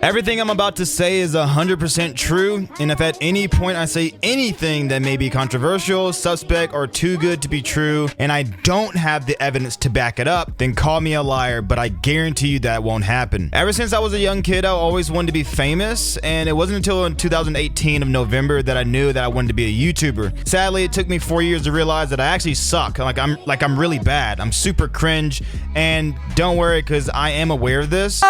Everything I'm about to say is 100% true, and if at any point I say anything that may be controversial, suspect, or too good to be true, and I don't have the evidence to back it up, then call me a liar, but I guarantee you that won't happen. Ever since I was a young kid, I always wanted to be famous, and it wasn't until in 2018 of November that I knew that I wanted to be a YouTuber. Sadly, it took me 4 years to realize that I actually suck. I'm really bad. I'm super cringe, and don't worry, because I am aware of this.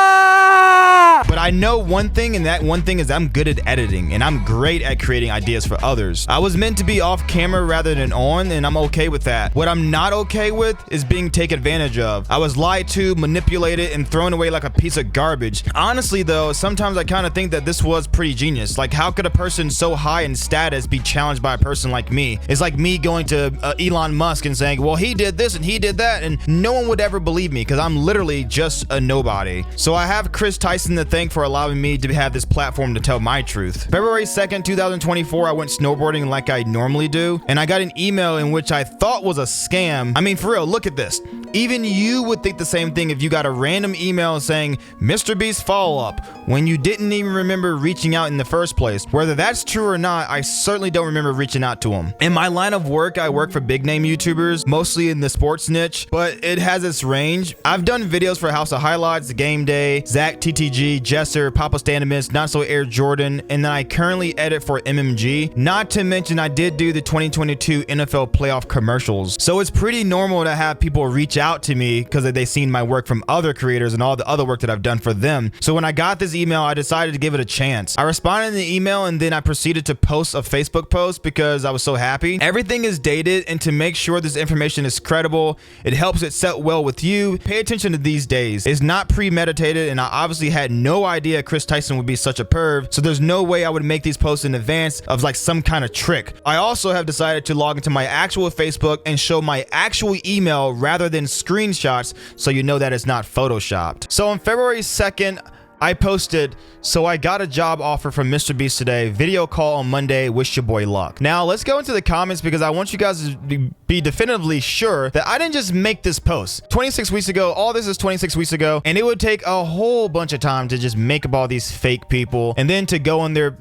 But I know one thing, and that one thing is I'm good at editing, and I'm great at creating ideas for others. I was meant to be off camera rather than on, and I'm okay with that. What I'm not okay with is being taken advantage of. I was lied to, manipulated, and thrown away like a piece of garbage. Honestly though, sometimes I kind of think that this was pretty genius. Like, how could a person so high in status be challenged by a person like me? It's like me going to Elon Musk and saying, well, he did this and he did that, and no one would ever believe me because I'm literally just a nobody. So I have Chris Tyson to thank for allowing me to have this platform to tell my truth. February 2nd, 2024, I went snowboarding like I normally do, and I got an email in which I thought was a scam. I mean, for real, look at this. Even you would think the same thing if you got a random email saying Mr. Beast follow-up when you didn't even remember reaching out in the first place. Whether that's true or not, I certainly don't remember reaching out to him. In my line of work, I work for big name YouTubers, mostly in the sports niche, but it has its range. I've done videos for House of Highlights, Game Day, Zach TTG, Jesser, Papa Stanimus, Not So Air Jordan, and then I currently edit for MMG. Not to mention I did do the 2022 NFL playoff commercials. So it's pretty normal to have people reach out to me because they've seen my work from other creators and all the other work that I've done for them. So when I got this email, I decided to give it a chance. I responded in the email and then I proceeded to post a Facebook post because I was so happy. Everything is dated, and to make sure this information is credible, it helps it set well with you. Pay attention to these days. It's not premeditated, and I obviously had no idea Chris Tyson would be such a perv, so there's no way I would make these posts in advance of like some kind of trick. I also have decided to log into my actual Facebook and show my actual email rather than screenshots, so you know that it's not photoshopped. So on February 2nd, I posted, so I got a job offer from Mr. Beast today. Video call on Monday. Wish your boy luck. Now let's go into the comments because I want you guys to be definitively sure that I didn't just make this post 26 weeks ago. All this is 26 weeks ago, and it would take a whole bunch of time to just make up all these fake people, and then to go in their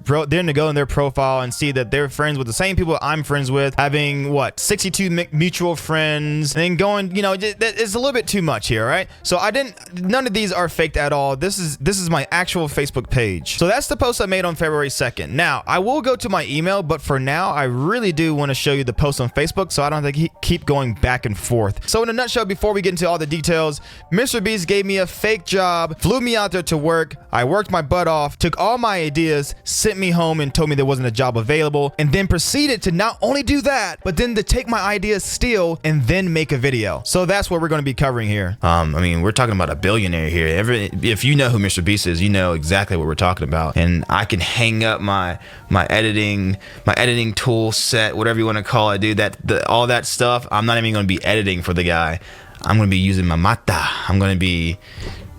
profile and see that they're friends with the same people I'm friends with, having what 62 mutual friends, and then going, you know, it's a little bit too much here, right? So none of these are faked at all. This is my actual Facebook page. So that's the post I made on February 2nd. Now, I will go to my email, but for now, I really do want to show you the post on Facebook so I don't have to keep going back and forth. So in a nutshell, before we get into all the details, Mr. Beast gave me a fake job, flew me out there to work. I worked my butt off, took all my ideas, sent me home and told me there wasn't a job available, and then proceeded to not only do that, but then to take my ideas still and then make a video. So that's what we're going to be covering here. I mean, we're talking about a billionaire here. If you know who Mr. Beast is, you know exactly what we're talking about. And I can hang up my editing tool set, whatever you want to call it, dude. All that stuff, I'm not even going to be editing for the guy. I'm going to be using my mata. I'm going to be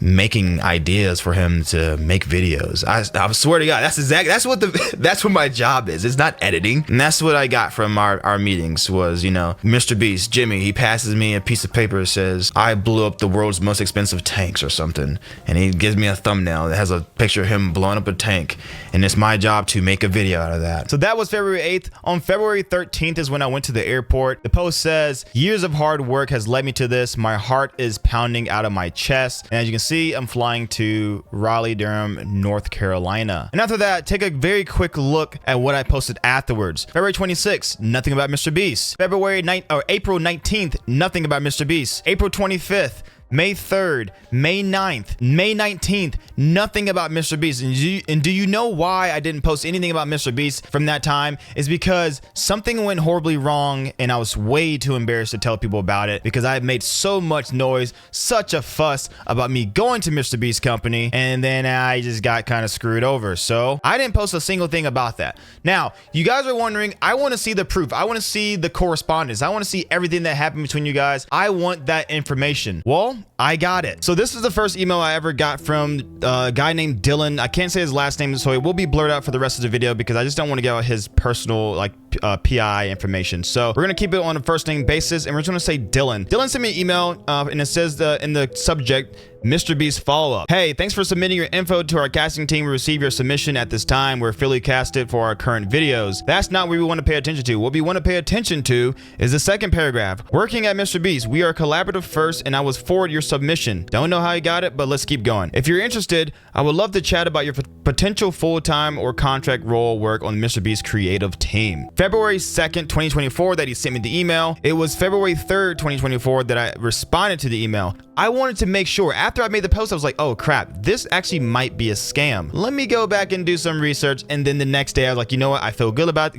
making ideas for him to make videos. I swear to God, that's what my job is. It's not editing. And that's what I got from our meetings was, you know, Mr. Beast, Jimmy, he passes me a piece of paper that says, I blew up the world's most expensive tanks or something. And he gives me a thumbnail that has a picture of him blowing up a tank. And it's my job to make a video out of that. So that was February 8th. On February 13th is when I went to the airport. The post says, years of hard work has led me to this. My heart is pounding out of my chest. And as you can see, I'm flying to Raleigh, Durham, North Carolina. And after that, take a very quick look at what I posted afterwards. February 26th, nothing about Mr. Beast. April 19th, nothing about Mr. Beast. April 25th, May 3rd, May 9th, May 19th, nothing about Mr. Beast. And do you know why I didn't post anything about Mr. Beast from that time? Is because something went horribly wrong and I was way too embarrassed to tell people about it because I had made so much noise, such a fuss about me going to Mr. Beast's company, and then I just got kind of screwed over. So I didn't post a single thing about that. Now, you guys are wondering, I want to see the proof. I want to see the correspondence. I want to see everything that happened between you guys. I want that information. Well, I got it. So this is the first email I ever got from a guy named Dylan. I can't say his last name, so it will be blurred out for the rest of the video because I just don't want to get out his personal PI information. So we're gonna keep it on a first name basis, and we're just gonna say Dylan. Dylan sent me an email, and it says in the subject, Mr. Beast follow-up. Hey, thanks for submitting your info to our casting team. We received your submission at this time. We're fully casted for our current videos. That's not what we want to pay attention to. What we want to pay attention to is the second paragraph. Working at Mr. Beast, we are collaborative first, and I was forward your submission. Don't know how you got it, but let's keep going. If you're interested, I would love to chat about your potential full-time or contract role work on Mr. Beast's creative team. February 2nd, 2024 that he sent me the email. It was February 3rd, 2024 that I responded to the email. I wanted to make sure, after I made the post, I was like, oh crap, this actually might be a scam. Let me go back and do some research. And then the next day I was like, you know what? I feel good about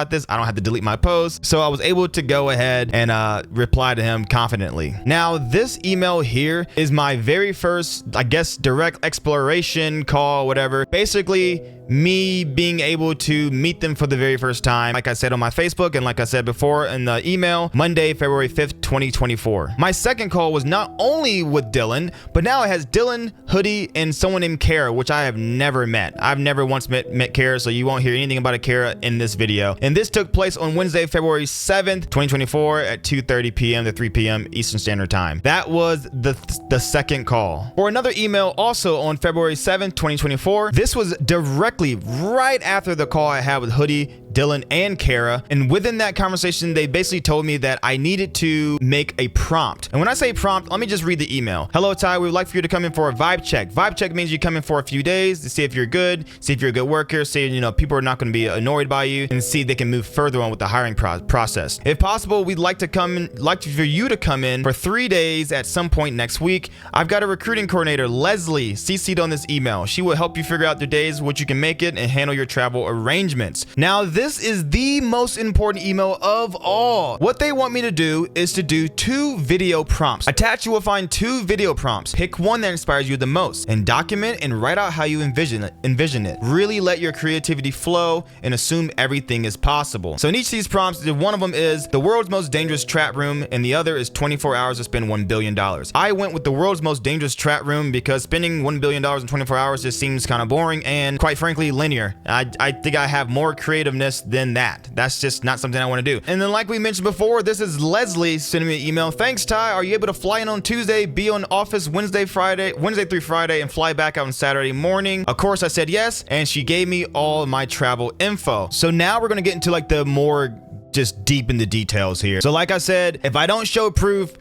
this. I don't have to delete my post. So I was able to go ahead and reply to him confidently. Now, this email here is my very first, I guess, direct exploration call, whatever. Basically, me being able to meet them for the very first time, like I said on my Facebook, and like I said before in the email, Monday, February 5th, 2024. My second call was not only with Dylan, but now it has Dylan, Hoodie, and someone named Kara, which I have never met. I've never once met Kara, so you won't hear anything about a Kara in this video. And this took place on Wednesday, February 7th, 2024 at 2:30 p.m. to 3 p.m. Eastern Standard Time. That was the second call. For another email also on February 7th, 2024, this was directly right after the call I had with Hoodie, Dylan, and Kara. And within that conversation, they basically told me that I needed to make a prompt. And when I say prompt, let me just read the email. Hello, Ty. We would like for you to come in for a vibe check. Vibe check means you come in for a few days to see if you're good, see if you're a good worker, see, you know, people are not going to be annoyed by you, and see if they can move further on with the hiring process. If possible, we'd like for you to come in for 3 days at some point next week. I've got a recruiting coordinator, Leslie, CC'd on this email. She will help you figure out the days which you can make it and handle your travel arrangements. Now, this is the most important email of all. What they want me to do is to do 2 video prompts. Attached, you will find 2 video prompts. Pick one that inspires you the most and document and write out how you envision it. Really let your creativity flow and assume everything is possible. So in each of these prompts, one of them is the world's most dangerous trap room, and the other is 24 hours to spend $1 billion. I went with the world's most dangerous trap room because spending $1 billion in 24 hours just seems kind of boring and, quite frankly, linear. I think I have more creativeness than that. That's just not something I want to do. And then, like we mentioned before, this is Leslie sending me an email. Thanks, Ty. Are you able to fly in on Tuesday, be on office Wednesday through Friday, and fly back out on Saturday morning? Of course, I said yes, and she gave me all my travel info. So now we're gonna get into like the more just deep in the details here. So like I said, if I don't show proof,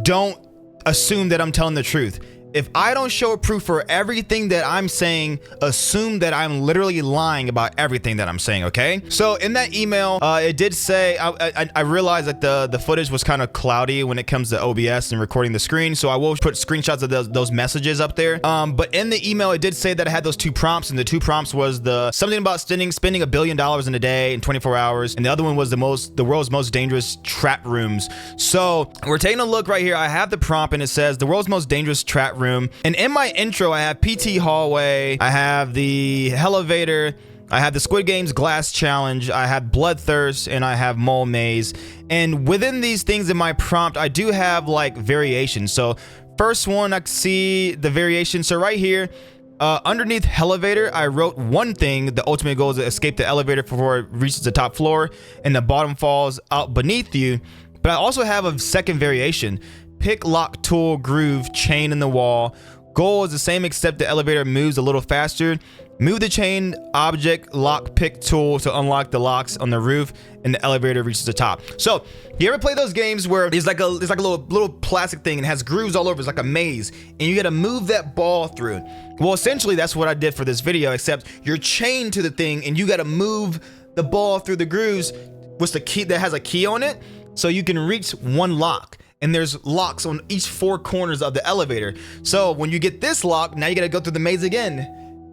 don't assume that I'm telling the truth. If I don't show proof for everything that I'm saying, assume that I'm literally lying about everything that I'm saying, okay? So in that email, it did say, I realized that the footage was kind of cloudy when it comes to OBS and recording the screen, so I will put screenshots of those messages up there. But in the email, it did say that I had those 2 prompts, and the 2 prompts was something about spending $1 billion in a day in 24 hours, and the other one was the world's most dangerous trap rooms. So we're taking a look right here. I have the prompt, and it says the world's most dangerous trap room. And in my intro, I have PT hallway, I have the elevator, I have the Squid Games glass challenge, I have bloodthirst, and I have mole maze. And within these things in my prompt, I do have like variations. So first one, I see the variation. So right here, underneath elevator, I wrote one thing. The ultimate goal is to escape the elevator before it reaches the top floor and the bottom falls out beneath you. But I also have a second variation. Pick, lock, tool, groove, chain in the wall. Goal is the same except the elevator moves a little faster. Move the chain, object, lock, pick, tool to unlock the locks on the roof, and the elevator reaches the top. So, you ever play those games where there's like a little plastic thing and it has grooves all over? It's like a maze, and you gotta move that ball through. Well, essentially that's what I did for this video, except you're chained to the thing and you gotta move the ball through the grooves with the key that has a key on it, so you can reach one lock. And there's locks on each 4 corners of the elevator. So when you get this lock, now you gotta go through the maze again.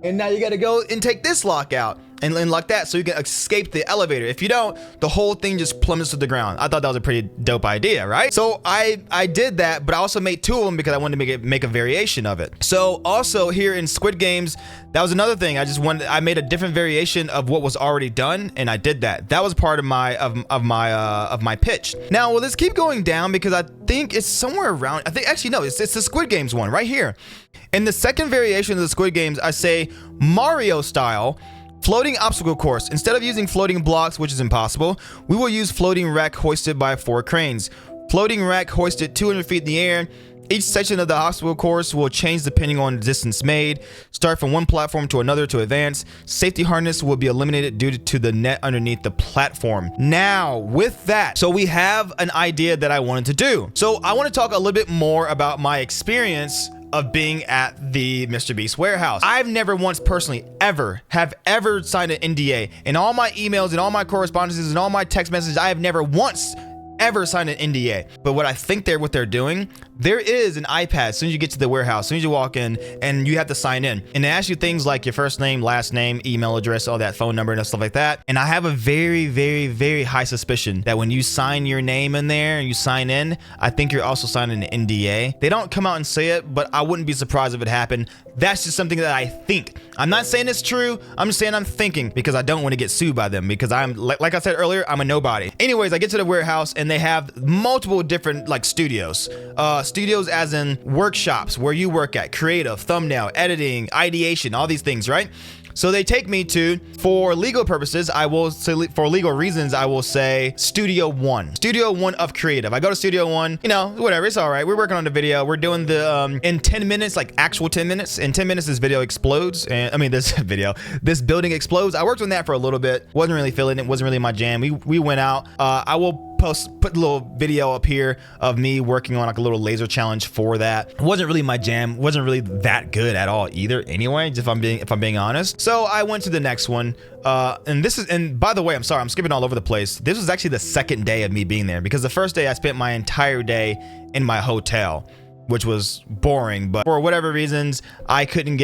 And now you gotta go and take this lock out and lock that so you can escape the elevator. If you don't, the whole thing just plummets to the ground. I thought that was a pretty dope idea, right? So I did that, but I also made 2 of them because I wanted to make a variation of it. So also here in Squid Games, that was another thing. I made a different variation of what was already done, and I did that. That was part of my pitch. Now, well, let's keep going down because I think it's somewhere around. It's the Squid Games one right here. In the second variation of the Squid Games, I say Mario style. Floating obstacle course. Instead of using floating blocks, which is impossible, we will use floating rack hoisted by 4 cranes. Floating rack hoisted 200 feet in the air. Each section of the obstacle course will change depending on the distance made. Start from one platform to another to advance. Safety harness will be eliminated due to the net underneath the platform. Now, with that, so we have an idea that I wanted to do. So I want to talk a little bit more about my experience of being at the Mr. Beast warehouse. I've never once personally ever signed an NDA. In all my emails and all my correspondences and all my text messages, I have never once ever signed an NDA. But what I think what they're doing, there is an iPad as soon as you get to the warehouse, as soon as you walk in, and you have to sign in. And they ask you things like your first name, last name, email address, all that, phone number and stuff like that. And I have a very, very, very high suspicion that when you sign your name in there and you sign in, I think you're also signing an NDA. They don't come out and say it, but I wouldn't be surprised if it happened. That's just something that I think. I'm not saying it's true. I'm just saying I'm thinking because I don't want to get sued by them because I'm, like I said earlier, I'm a nobody. Anyways, I get to the warehouse and they have multiple different like studios. Studios as in workshops where you work at, creative, thumbnail, editing, ideation, all these things, right? So they take me to, for legal purposes, I will say, for legal reasons, I will say Studio One. Studio One of creative. I go to Studio One, you know, whatever, it's all right. We're working on the video. We're doing the, in 10 minutes, like actual 10 minutes. In 10 minutes, this video explodes. And I mean, this building explodes. I worked on that for a little bit. Wasn't really feeling it. Wasn't really my jam. We went out. I will put a little video up here of me working on like a little laser challenge for that. It wasn't really my jam. Wasn't really that good at all either anyway, if I'm being honest. So I went to the next one. And by the way, I'm sorry, I'm skipping all over the place. This was actually the second day of me being there because the first day I spent my entire day in my hotel, which was boring, but for whatever reasons, I couldn't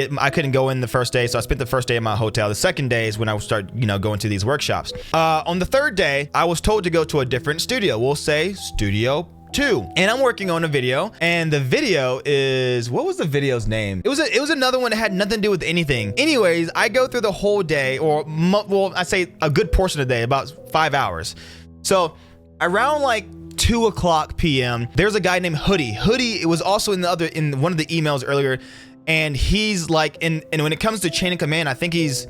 go in the first day, so I spent the first day in my hotel. The second day is when I would start, going to these workshops. On the third day, I was told to go to a different studio. We'll say Studio 2. And I'm working on a video, and the video is, what was the video's name? It was another one that had nothing to do with anything. Anyways, I go through the whole day, I say a good portion of the day, about 5 hours. So around like 2:00 p.m. there's a guy named Hoodie. It was also in one of the emails earlier, and he's like and when it comes to chain of command, I think he's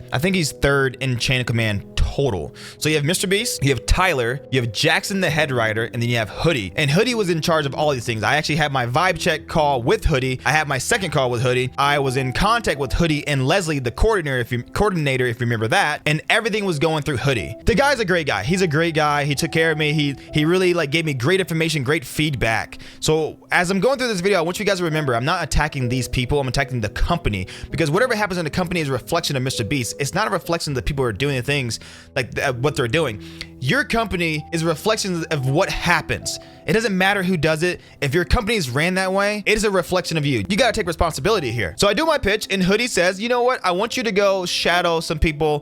third in chain of command total. So you have Mr. Beast, you have Tyler, you have Jackson the head writer, and then you have Hoodie. And Hoodie was in charge of all these things. I actually had my vibe check call with Hoodie. I had my second call with Hoodie. I was in contact with Hoodie and Leslie, the coordinator, if you remember that. And everything was going through Hoodie. The guy's a great guy. He's a great guy. He took care of me. He really like gave me great information, great feedback. So as I'm going through this video, I want you guys to remember, I'm not attacking these people. I'm attacking the company, because whatever happens in the company is a reflection of Mr. Beast. It's not a reflection of the people who are doing the things like what they're doing. Your company is a reflection of what happens. It doesn't matter who does it. If your company is ran that way, it is a reflection of you. You got to take responsibility here. So I do my pitch, and Hoodie says, you know what? I want you to go shadow some people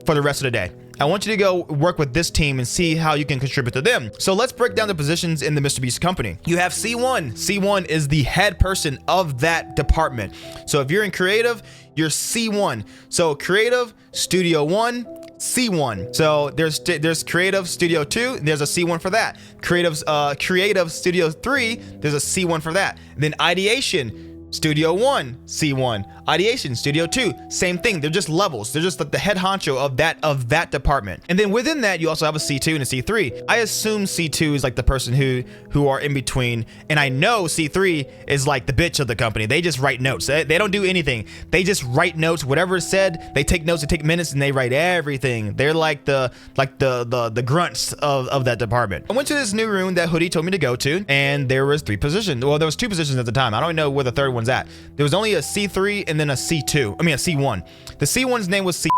for the rest of the day. I want you to go work with this team and see how you can contribute to them. So let's break down the positions in the Mr. Beast company. You have C1. C1 is the head person of that department. So if you're in creative, you're C1. So creative, Studio 1, C1. So there's creative Studio 2, there's a C1 for that. Creative Studio 3, there's a C1 for that. Then ideation, Studio 1, C1. Ideation, Studio 2, same thing. They're just levels. They're just like the head honcho of that department. And then within that, you also have a C2 and a C3. I assume C2 is like the person who are in between. And I know C3 is like the bitch of the company. They just write notes. They don't do anything. They just write notes. Whatever is said, they take notes, they take minutes, and they write everything. They're like the grunts of that department. I went to this new room that Hoodie told me to go to, and there was 3 positions. Well, there was 2 positions at the time. I don't know where the third one's at. There was only a C3 and then a C2. I mean, a C1. The C1's name was C.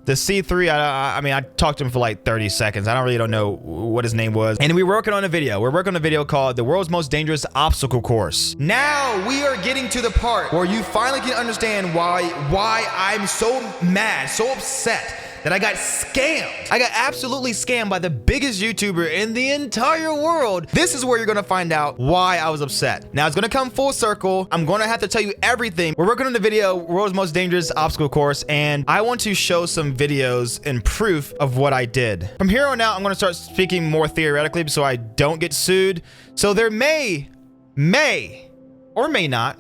The C3, I talked to him for like 30 seconds. I don't know what his name was. And we were working on a video. We're working on a video called The World's Most Dangerous Obstacle Course. Now we are getting to the part where you finally can understand why I'm so mad, so upset that I got scammed. I got absolutely scammed by the biggest YouTuber in the entire world. This is where you're gonna find out why I was upset. Now it's gonna come full circle. I'm gonna have to tell you everything. We're working on the video, World's Most Dangerous Obstacle Course, and I want to show some videos and proof of what I did. From here on out, I'm gonna start speaking more theoretically so I don't get sued. So there may or may not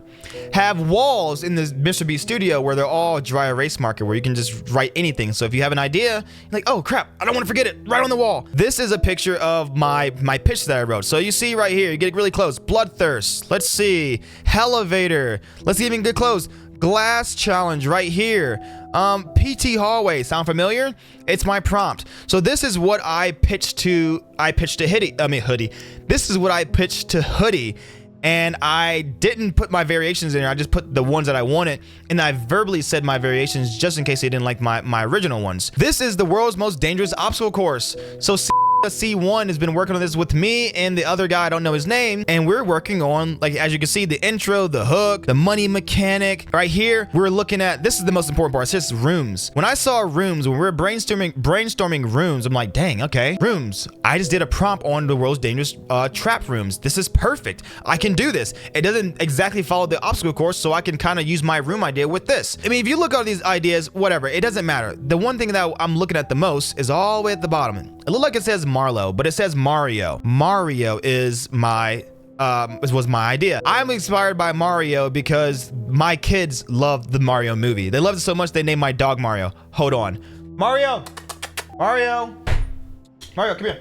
have walls in this Mr. Beast studio where they're all dry erase marker, where you can just write anything. So if you have an idea, you're like, oh crap, I don't want to forget it, right on the wall. This is a picture of my pitch that I wrote. So you see right here, you get really close. Bloodthirst. Let's see. Elevator. Let's even get close. Glass challenge right here. PT hallway. Sound familiar? It's my prompt. So this is what I pitched to Hoodie. This is what I pitched to Hoodie. And I didn't put my variations in there. I just put the ones that I wanted, and I verbally said my variations just in case they didn't like my original ones. This is the world's most dangerous obstacle course. So C1 has been working on this with me and the other guy, I don't know his name, and we're working on, like, as you can see, the intro, the hook, the money mechanic. Right here, we're looking at, this is the most important part, it's just rooms. When I saw rooms, when we were brainstorming rooms, I'm like, dang, okay, rooms. I just did a prompt on the world's dangerous trap rooms. This is perfect. I can do this. It doesn't exactly follow the obstacle course, so I can kind of use my room idea with this. I mean, if you look at these ideas, whatever, it doesn't matter. The one thing that I'm looking at the most is all the way at the bottom. It looked like it says Marlo, but it says Mario. Mario is my was my idea. I'm inspired by Mario because my kids love the Mario movie. They loved it so much they named my dog Mario. Hold on. Mario, come here.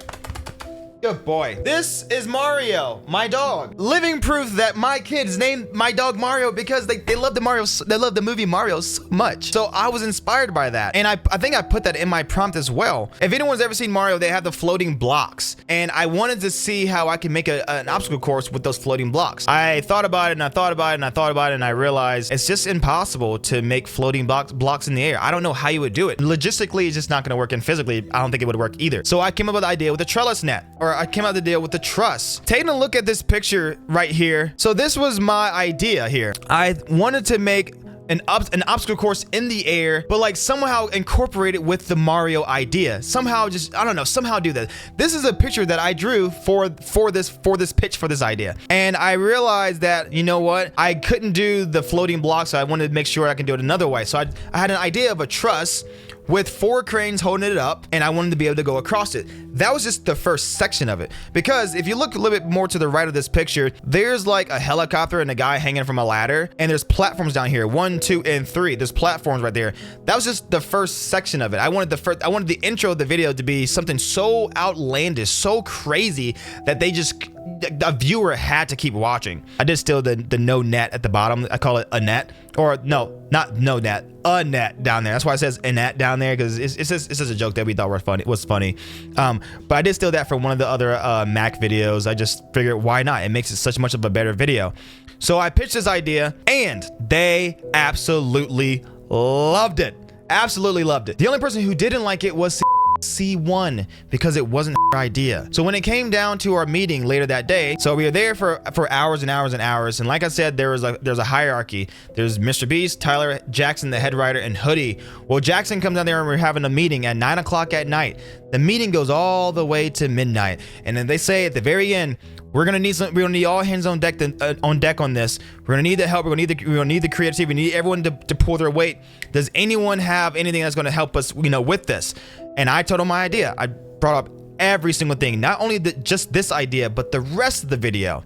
Good boy. This is Mario, my dog. Living proof that my kids named my dog Mario because they love the movie Mario so much. So I was inspired by that. And I think I put that in my prompt as well. If anyone's ever seen Mario, they have the floating blocks. And I wanted to see how I can make an obstacle course with those floating blocks. I thought about it and I thought about it and I thought about it and I realized it's just impossible to make floating blocks in the air. I don't know how you would do it. Logistically, it's just not gonna work, and physically, I don't think it would work either. So I came up with the idea with a trellis net, or I came out with the deal with the truss. Taking a look at this picture right here. So this was my idea here. I wanted to make an obstacle course in the air, but like somehow incorporate it with the Mario idea. Somehow just, I don't know, somehow do that. This is a picture that I drew for this pitch for this idea. And I realized that, you know what? I couldn't do the floating blocks, so I wanted to make sure I can do it another way. So I had an idea of a truss with 4 cranes holding it up, and I wanted to be able to go across it. That was just the first section of it. Because if you look a little bit more to the right of this picture, there's like a helicopter and a guy hanging from a ladder, and there's platforms down here, 1, 2, and 3. There's platforms right there. That was just the first section of it. I wanted the intro of the video to be something so outlandish, so crazy that a viewer had to keep watching. I did still the no net at the bottom. I call it a net, or no, not no net, a net down there. That's why it says a net down there, because it's just a joke that we thought was funny. But I did steal that from one of the other Mac videos. I just figured, why not? It makes it such much of a better video. So I pitched this idea, and they absolutely loved it. Absolutely loved it. The only person who didn't like it was C1, because it wasn't her idea. So when it came down to our meeting later that day, so we were there for hours and hours and hours, and like I said, there's a hierarchy. There's Mr. Beast, Tyler, Jackson, the head writer, and Hoodie. Well, Jackson comes down there and we're having a meeting at 9 o'clock at night. The meeting goes all the way to midnight, and then they say at the very end, we're gonna need all hands on deck on this. We're gonna need the help. We're gonna need the creativity. We need everyone to pull their weight. Does anyone have anything that's gonna help us, with this? And I told them my idea. I brought up every single thing, not only just this idea, but the rest of the video.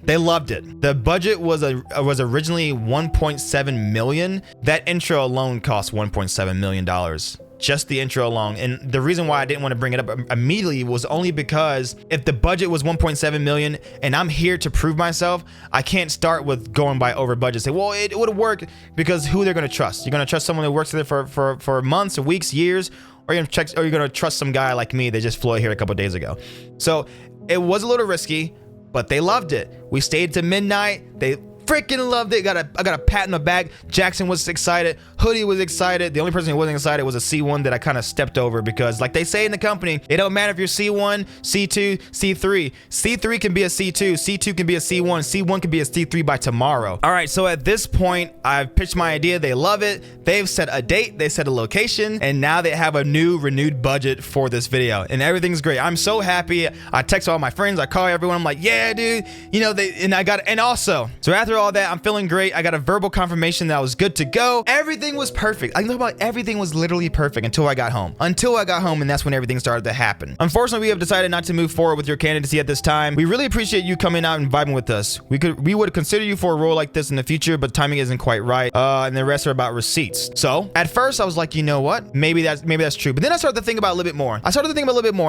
They loved it. The budget was originally $1.7 million. That intro alone cost $1.7 million. Just the intro alone. And the reason why I didn't want to bring it up immediately was only because if the budget was 1.7 million and I'm here to prove myself, I can't start with going by over budget. Say, well, it would have worked, because who they're going to trust? You're going to trust someone who works there for months or weeks, years, or you're going to trust some guy like me that just flew here a couple of days ago. So it was a little risky, but they loved it. We stayed to midnight. They freaking loved it. I got a pat in the back. Jackson was excited. Hoodie was excited. The only person who wasn't excited was a C1 that I kind of stepped over, because like they say in the company, it don't matter if you're C1, C2, C3. C3 can be a C2. C2 can be a C1. C1 can be a C3 by tomorrow. All right, so at this point, I've pitched my idea. They love it. They've set a date. They set a location, and now they have a new renewed budget for this video, and everything's great. I'm so happy. I text all my friends. I call everyone. I'm like, yeah, dude. And also, so after after all that, I'm feeling great. I got a verbal confirmation that I was good to go. Everything was perfect. I know about everything was literally perfect until I got home. And that's when everything started to happen. Unfortunately, we have decided not to move forward with your candidacy at this time. We really appreciate you coming out and vibing with us. We would consider you for a role like this in the future, but timing isn't quite right. And the rest are about receipts. So at first I was like, you know what? Maybe that's true. But then I started to think about it a little bit more.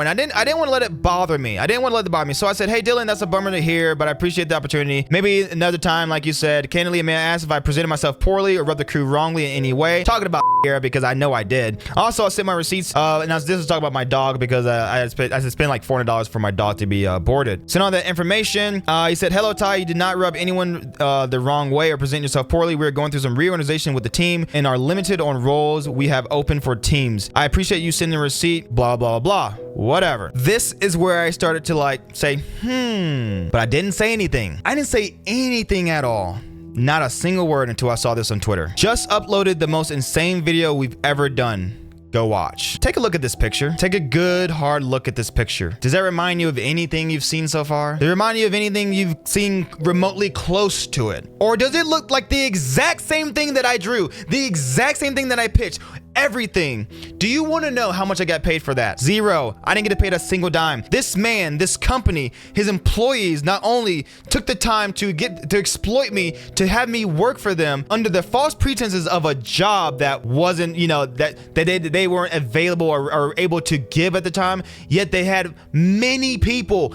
And I didn't want to let it bother me. So I said, hey Dylan, that's a bummer to hear, but I appreciate the opportunity. Maybe another time, like you said. Candidly, may I ask if I presented myself poorly or rubbed the crew wrongly in any way? Talking about here because I know I did. Also, I sent my receipts. And this is talking about my dog because I had spent like $400 for my dog to be boarded. Sent all that information. He said, hello Ty, you did not rub anyone the wrong way or present yourself poorly. We're going through some reorganization with the team and are limited on roles we have open for teams. I appreciate you sending a receipt, blah, blah, blah, whatever. This is where I started to like say, but I didn't say anything. I didn't say anything at all. Not a single word until I saw this on Twitter. Just uploaded the most insane video we've ever done. Go watch. Take a look at this picture. Take a good hard look at this picture. Does that remind you of anything you've seen so far? Does it remind you of anything you've seen remotely close to it? Or does it look like the exact same thing that I drew? The exact same thing that I pitched? Everything. Do you want to know how much I got paid for that? Zero. I didn't get paid a single dime. This man, this company, his employees not only took the time to exploit me, to have me work for them under the false pretenses of a job that wasn't, that they weren't available or able to give at the time. Yet they had many people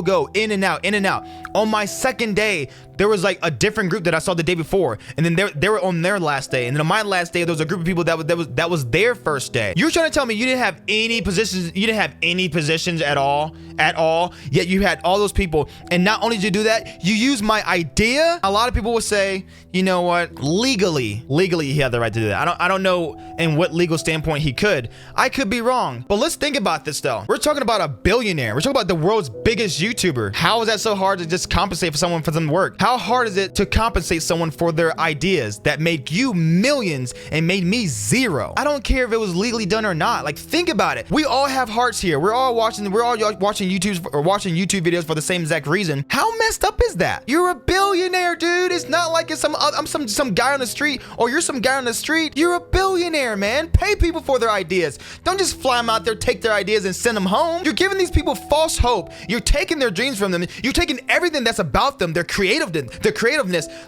go in and out. On my second day, there was like a different group that I saw the day before, and then they were on their last day, and then on my last day there was a group of people that was their first day. You're trying to tell me you didn't have any positions? You didn't have any positions at all? Yet you had all those people, and not only did you do that, you used my idea. A lot of people will say, you know what? Legally, he had the right to do that. I don't know in what legal standpoint he could. I could be wrong, but let's think about this though. We're talking about a billionaire. We're talking about the world's biggest YouTuber. How is that so hard to just compensate for someone for some work? How hard is it to compensate someone for their ideas that made you millions and made me zero? I don't care if it was legally done or not. Like, think about it. We all have hearts here. We're all watching YouTube videos for the same exact reason. How messed up is that? You're a billionaire, dude. It's not like it's I'm some guy on the street, or you're some guy on the street. You're a billionaire, man. Pay people for their ideas. Don't just fly them out there, take their ideas and send them home. You're giving these people false hope. You're taking their dreams from them. You're taking everything that's about them, their creativeness,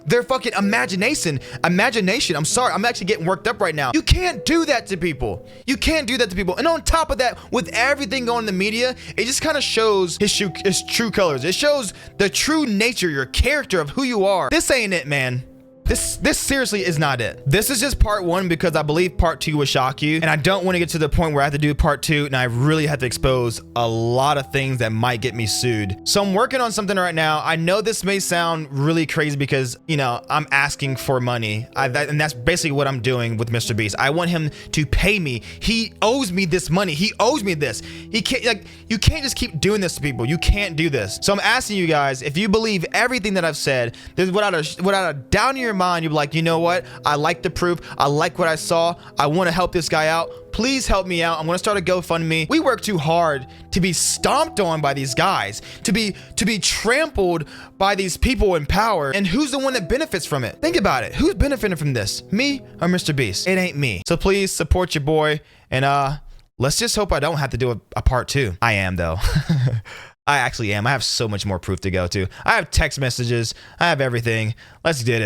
their fucking imagination. I'm sorry, I'm actually getting worked up right now. You can't do that to people. And on top of that, with everything going in the media, it just kind of shows his true colors. It shows the true nature, your character of who you are. This ain't it, man. This seriously is not it. This is just part one because I believe part two will shock you, and I don't want to get to the point where I have to do part two and I really have to expose a lot of things that might get me sued. So I'm working on something right now. I know this may sound really crazy because, I'm asking for money. And that's basically what I'm doing with Mr. Beast. I want him to pay me. He owes me this money. He owes me this. You can't just keep doing this to people. You can't do this. So I'm asking you guys, if you believe everything that I've said, without a doubt in your mind, you'll be like, you know what? I like the proof. I like what I saw. I want to help this guy out. Please help me out. I'm going to start a GoFundMe. We work too hard to be stomped on by these guys, to be trampled by these people in power. And who's the one that benefits from it? Think about it. Who's benefiting from this? Me or Mr. Beast? It ain't me. So please support your boy. And let's just hope I don't have to do a part two. I am though. I actually am. I have so much more proof to go to. I have text messages. I have everything. Let's get it.